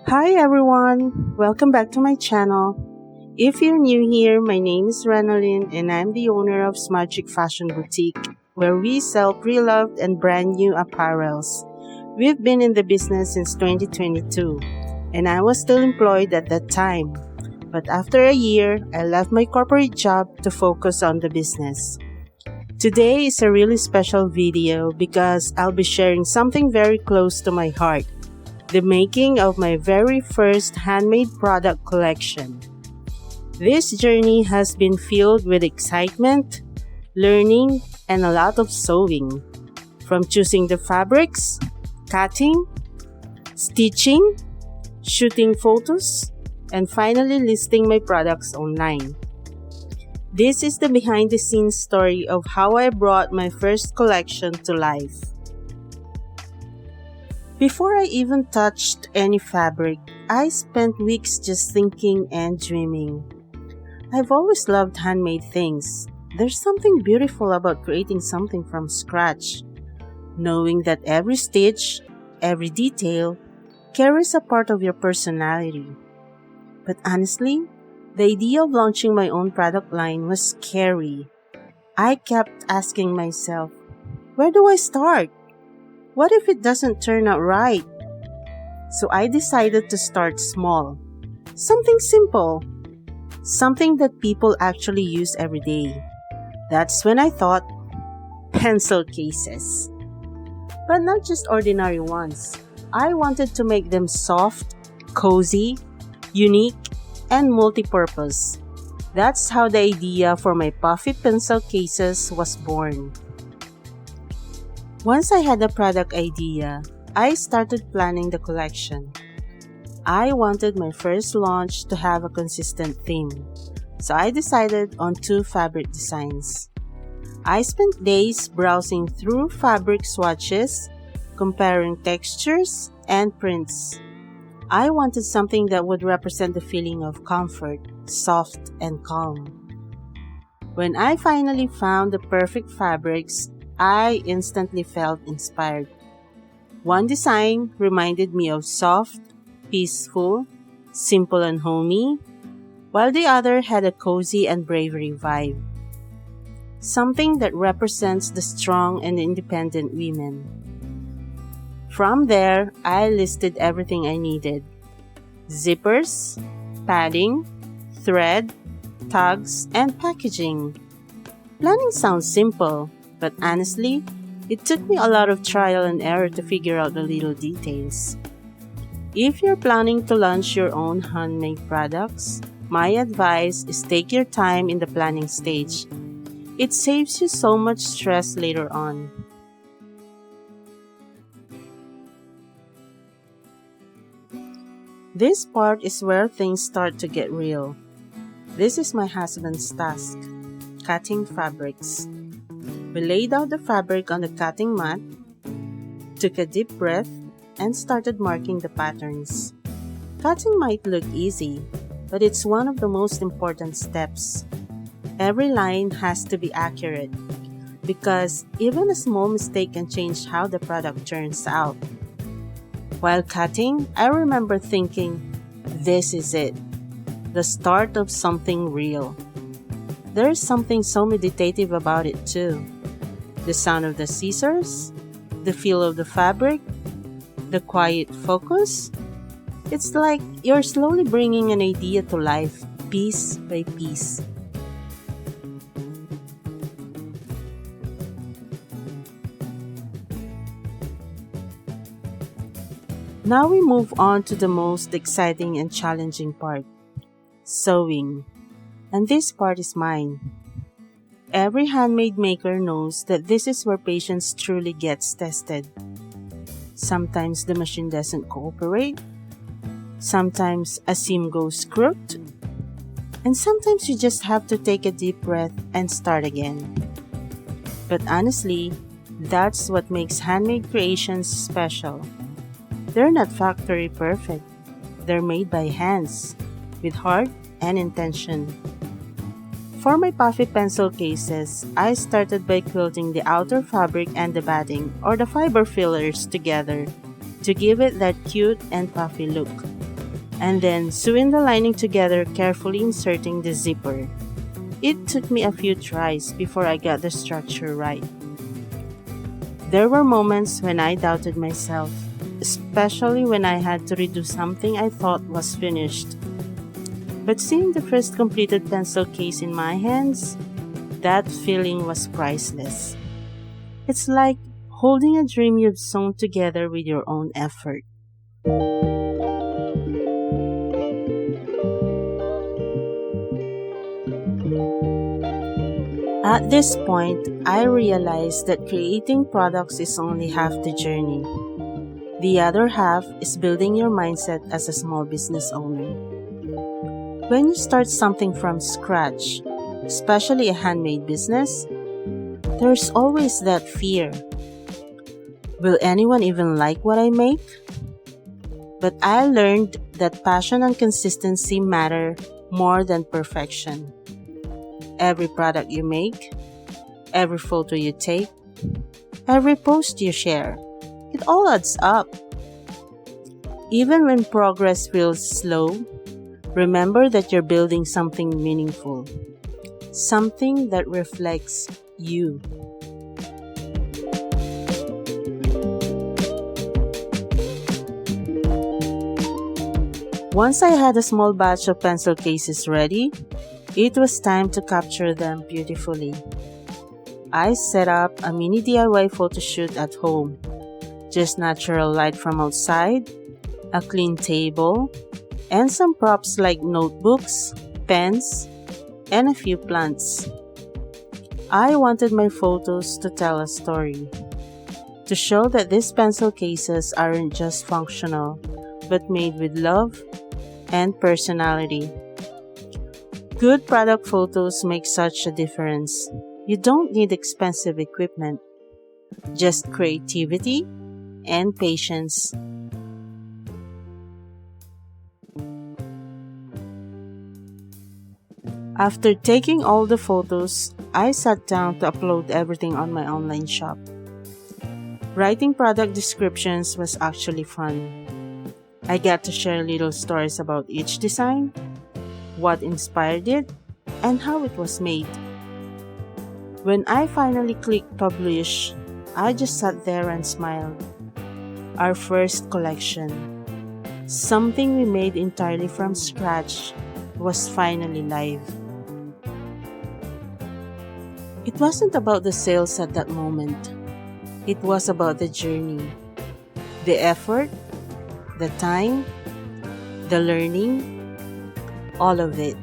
Hi everyone! Welcome back to my channel. If you're new here, my name is Renalyn and I'm the owner of Smartchick Fashion Boutique, where we sell pre-loved and brand new apparels. We've been in the business since 2022 and I was still employed at that time. But after a year, I left my corporate job to focus on the business. Today is a really special video because I'll be sharing something very close to my heart. The making of my very first handmade product collection. This journey has been filled with excitement, learning, and a lot of sewing. From choosing the fabrics, cutting, stitching, shooting photos, and finally listing my products online. This is the behind-the-scenes story of how I brought my first collection to life. Before I even touched any fabric, I spent weeks just thinking and dreaming. I've always loved handmade things. There's something beautiful about creating something from scratch, knowing that every stitch, every detail, carries a part of your personality. But honestly, the idea of launching my own product line was scary. I kept asking myself, where do I start? What if it doesn't turn out right? So I decided to start small. Something simple. Something that people actually use every day. That's when I thought, pencil cases. But not just ordinary ones. I wanted to make them soft, cozy, unique, and multi-purpose. That's how the idea for my puffy pencil cases was born. Once I had a product idea, I started planning the collection. I wanted my first launch to have a consistent theme, so I decided on 2 fabric designs. I spent days browsing through fabric swatches, comparing textures and prints. I wanted something that would represent the feeling of comfort, soft and calm. When I finally found the perfect fabrics, I instantly felt inspired. One design reminded me of soft, peaceful, simple and homey, while the other had a cozy and bravery vibe. Something that represents the strong and independent women. From there, I listed everything I needed. Zippers, padding, thread, tags, and packaging. Planning sounds simple, but honestly, it took me a lot of trial and error to figure out the little details. If you're planning to launch your own handmade products, my advice is take your time in the planning stage. It saves you so much stress later on. This part is where things start to get real. This is my husband's task, cutting fabrics. We laid out the fabric on the cutting mat, took a deep breath, and started marking the patterns. Cutting might look easy, but it's one of the most important steps. Every line has to be accurate, because even a small mistake can change how the product turns out. While cutting, I remember thinking, this is it, the start of something real. There's something so meditative about it too. The sound of the scissors, the feel of the fabric, the quiet focus. It's like you're slowly bringing an idea to life, piece by piece. Now we move on to the most exciting and challenging part, sewing. And this part is mine. Every handmade maker knows that this is where patience truly gets tested. Sometimes the machine doesn't cooperate. Sometimes a seam goes crooked. And sometimes you just have to take a deep breath and start again. But honestly, that's what makes handmade creations special. They're not factory perfect. They're made by hands, with heart and intention. For my puffy pencil cases, I started by quilting the outer fabric and the batting or the fiber fillers together to give it that cute and puffy look. And then sewing the lining together, carefully inserting the zipper. It took me a few tries before I got the structure right. There were moments when I doubted myself, especially when I had to redo something I thought was finished. But seeing the first completed pencil case in my hands, that feeling was priceless. It's like holding a dream you've sewn together with your own effort. At this point, I realized that creating products is only half the journey. The other half is building your mindset as a small business owner. When you start something from scratch, especially a handmade business, there's always that fear. Will anyone even like what I make? But I learned that passion and consistency matter more than perfection. Every product you make, every photo you take, every post you share, it all adds up. Even when progress feels slow, remember that you're building something meaningful, something that reflects you. Once I had a small batch of pencil cases ready, it was time to capture them beautifully. I set up a mini DIY photo shoot at home. Just natural light from outside, a clean table, and some props like notebooks, pens, and a few plants. I wanted my photos to tell a story, to show that these pencil cases aren't just functional, but made with love and personality. Good product photos make such a difference. You don't need expensive equipment, just creativity and patience. After taking all the photos, I sat down to upload everything on my online shop. Writing product descriptions was actually fun. I got to share little stories about each design, what inspired it, and how it was made. When I finally clicked publish, I just sat there and smiled. Our first collection, something we made entirely from scratch, was finally live. It wasn't about the sales at that moment. It was about the journey, the effort, the time, the learning, all of it.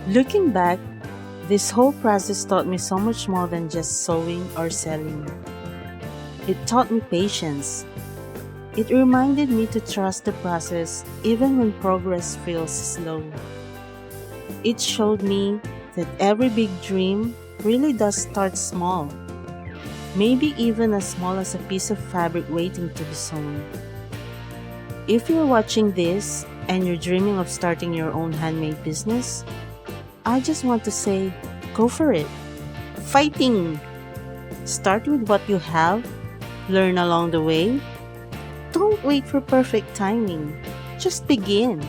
Looking back, this whole process taught me so much more than just sewing or selling. It taught me patience. It reminded me to trust the process even when progress feels slow. It showed me that every big dream really does start small, maybe even as small as a piece of fabric waiting to be sewn. If you're watching this and you're dreaming of starting your own handmade business, I just want to say, go for it. Fighting! Start with what you have, learn along the way. Don't wait for perfect timing. Just begin.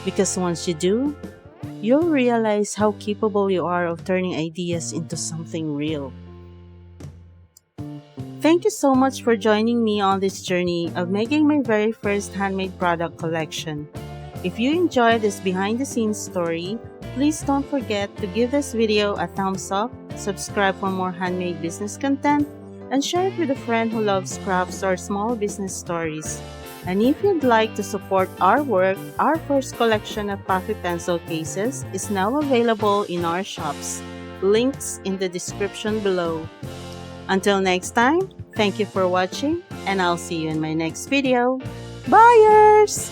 Because once you do, you'll realize how capable you are of turning ideas into something real. Thank you so much for joining me on this journey of making my very first handmade product collection. If you enjoyed this behind the scenes story, please don't forget to give this video a thumbs up, subscribe for more handmade business content, and share it with a friend who loves crafts or small business stories. And if you'd like to support our work, our first collection of puffy pencil cases is now available in our shops. Links in the description below. Until next time, thank you for watching, and I'll see you in my next video. Buyers!